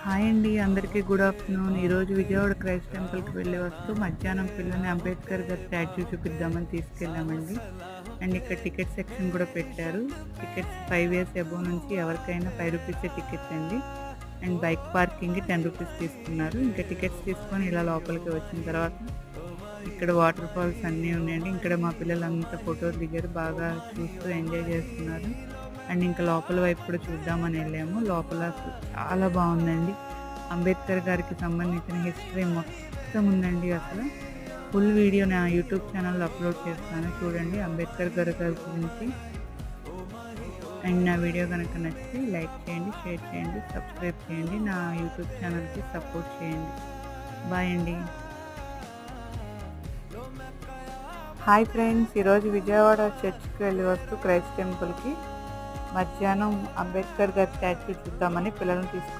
Hi అండి, అందరికీ good afternoon. ఈరోజు విజయవాడ క్రైస్ట్ టెంపుల్కి వెళ్ళి వస్తూ మధ్యాహ్నం పిల్లల్ని అంబేద్కర్ గారి స్టాచ్యూ చూపిద్దామని తీసుకెళ్ళామండి. అండ్ ఇక్కడ టికెట్ సెక్షన్ కూడా పెట్టారు. టికెట్స్ 5 ఇయర్స్ అబోవ్ నుంచి ఎవరికైనా 5 రూపీసే టికెట్ అండి. అండ్ బైక్ పార్కింగ్కి 10 రూపీస్ తీసుకున్నారు. ఇంకా టికెట్స్ తీసుకొని ఇలా లోపలికి వచ్చిన తర్వాత ఇక్కడ వాటర్ ఫాల్స్ అన్నీ ఉన్నాయండి. ఇక్కడ మా పిల్లలంతా ఫోటోలు దిగారు, బాగా చూస్తూ ఎంజాయ్ చేస్తున్నారు. అండ్ ఇంకా లోపల వైపు కూడా చూద్దామని వెళ్ళాము. లోపల చాలా బాగుందండి. అంబేద్కర్ గారికి సంబంధించిన హిస్టరీ మొత్తం ఉందండి. అసలు ఫుల్ వీడియో నా యూట్యూబ్ ఛానల్లో అప్లోడ్ చేస్తాను, చూడండి అంబేద్కర్ గారి గురించి. అండ్ నా వీడియో కనుక నచ్చితే లైక్ చేయండి, షేర్ చేయండి, సబ్స్క్రైబ్ చేయండి. నా యూట్యూబ్ ఛానల్కి సపోర్ట్ చేయండి. బాయ్ అండి. హాయ్ ఫ్రెండ్స్, ఈరోజు విజయవాడ చర్చ్కి వెళ్ళి వస్తూ క్రైస్ట్ టెంపుల్కి మధ్యాహ్నం అంబేద్కర్ గారి స్టాచ్యూ చూద్దామని పిల్లల్ని తీసుకున్నాను.